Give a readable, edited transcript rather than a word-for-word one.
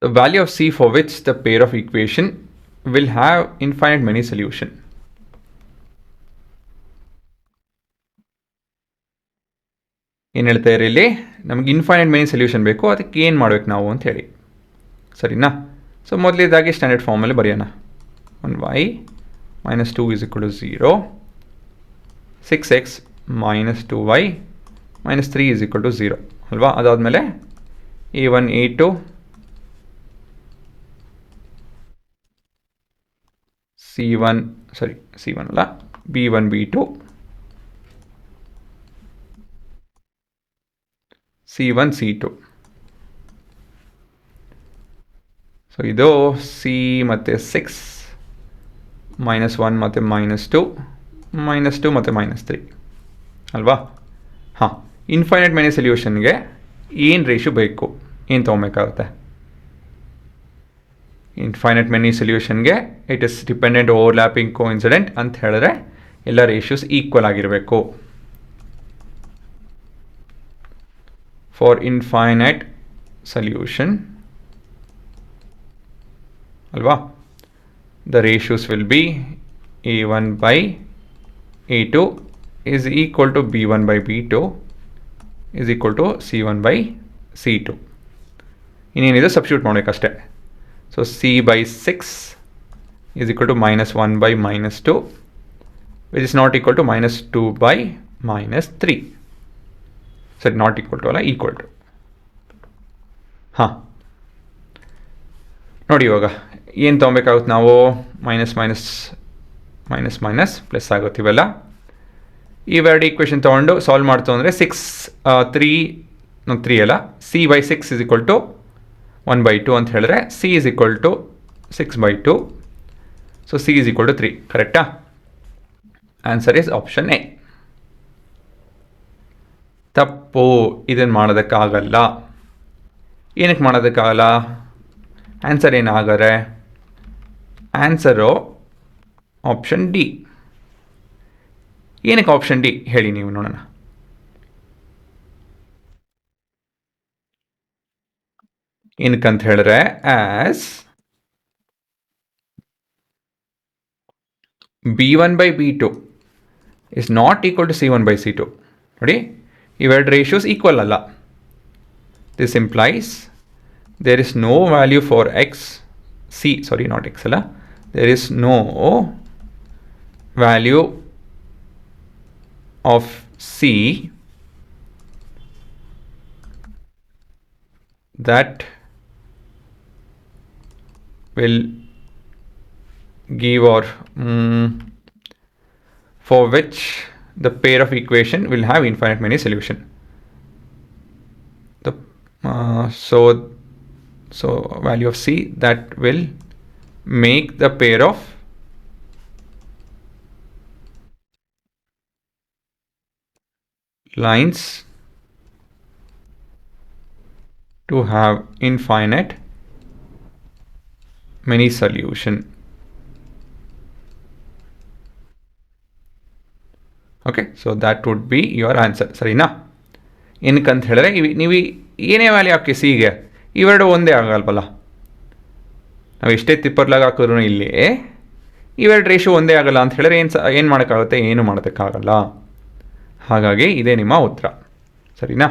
The value of C for which the pair of equation will have infinite many solution. ಏನು ಹೇಳ್ತಾ ಇಲ್ಲಿ ನಮಗೆ infinite many solution ಬೇಕು, ಅದಕ್ಕೆ ಏನು ಮಾಡ್ಬೇಕು ನಾವು ಅಂತ ಹೇಳಿ, ಸರಿನಾ? ಸೊ ಮೊದಲೇದಾಗಿ ಸ್ಟ್ಯಾಂಡರ್ಡ್ ಫಾರ್ಮಲ್ಲಿ ಬರೆಯೋಣ. 1y minus 2 is equal to 0, 6x minus 2y minus 3 is equal to 0 ಅಲ್ವಾ? ಅದಾದಮೇಲೆ a1 a2 c1 ಅಲ್ಲ b1 b2 c1 c2. So ಇದು ಸಿ ಮತ್ತು 6 -1 ಮತ್ತು -2 -2 ಮತ್ತು -3 ಅಲ್ವಾ? ಹಾಂ, ಇನ್ಫೈನೈಟ್ ಮೆನಿ ಸೊಲ್ಯೂಷನ್ಗೆ ಏನು ರೇಷು ಬೇಕು, ಏನು ತೊಗೊಬೇಕಾಗುತ್ತೆ? ಇನ್ಫೈನೈಟ್ ಮೆನಿ ಸೊಲ್ಯೂಷನ್ಗೆ it is dependent overlapping coincident ಅಂತ ಹೇಳಿದ್ರೆ ಎಲ್ಲ ರೇಷಿಯೋಸ್ ಈಕ್ವಲ್ ಆಗಿರಬೇಕು. ಫಾರ್ ಇನ್ಫೈನೈಟ್ ಸೊಲ್ಯೂಷನ್ ಅಲ್ವಾ, the ratios will be a1 by a2 is equal to b1 by b2 is equal to c1 by c2. ಇನ್ನೇನಿದೆ substitute ಮಾಡಬೇಕಷ್ಟೇ. So c by 6 is equal to -1 by -2 which is not equal to -2 by -3. ಸರಿ, not equal to ಅಲ್ಲ, equal to. ಹಾಂ ನೋಡಿ, ಇವಾಗ ಏನು ತೊಗೊಬೇಕಾಗುತ್ತೆ ನಾವು? Minus minus plus ಆಗುತ್ತೆ ಇವೆಲ್ಲ. ಇವೆರಡು ಈಕ್ವೇಷನ್ ತೊಗೊಂಡು ಸಾಲ್ವ್ ಮಾಡ್ತು ಅಂದರೆ 3 ಅಲ್ಲ, c by 6 is equal to 1/2 ಅಂತ ಹೇಳಿದ್ರೆ c is equal to 6/2. So c is equal to 3. ಕರೆಕ್ಟಾ? Answer is option A. ತಪ್ಪು, ಇದನ್ನು ಮಾಡೋದಕ್ಕಾಗಲ್ಲ. ಏನಕ್ಕೆ ಮಾಡೋದಕ್ಕಾಗಲ್ಲ? ಆನ್ಸರ್ ಏನಾದರೆ ಆನ್ಸರು ಆಪ್ಷನ್ ಡಿ. ಏನಕ್ಕೆ ಆಪ್ಷನ್ ಡಿ ಹೇಳಿ ನೀವು ನೋಡೋಣ. ಏನಕ್ಕಂತ ಹೇಳಿದ್ರೆ as b1 by b2 is not equal to c1 by c2. ನೋಡಿ, ಇವೆರಡು ರೇಷಿಯೋಸ್ ಈಕ್ವಲ್ ಅಲ್ಲ. This implies there is no value for there is no value of c that will give or for which the pair of equation will have infinite many solution. So value of c that will make the pair of lines to have infinite many solution. Okay, so that would be your answer. ಸರಿನಾ? ಏನಕ್ಕಂತ ಹೇಳಿದ್ರೆ ನೀವು ಏನೇ value ಹಾಕಿ ಸಿಗೆ ಇವೆರಡು ಒಂದೇ ಆಗಲ್ವಲ್ಲ. ನಾವು ಎಷ್ಟೇ ತಿಪ್ಪರ್ಲಾಗ ಹಾಕಿದ್ರು ಇಲ್ಲಿ ಇವೆರಡು ರೇಷು ಒಂದೇ ಆಗಲ್ಲ ಅಂತ ಹೇಳಿದ್ರೆ ಏನು ಮಾಡೋಕ್ಕಾಗುತ್ತೆ? ಏನು ಮಾಡೋದಕ್ಕಾಗಲ್ಲ. ಹಾಗಾಗಿ ಇದೇ ನಿಮ್ಮ ಉತ್ತರ. ಸರಿನಾ?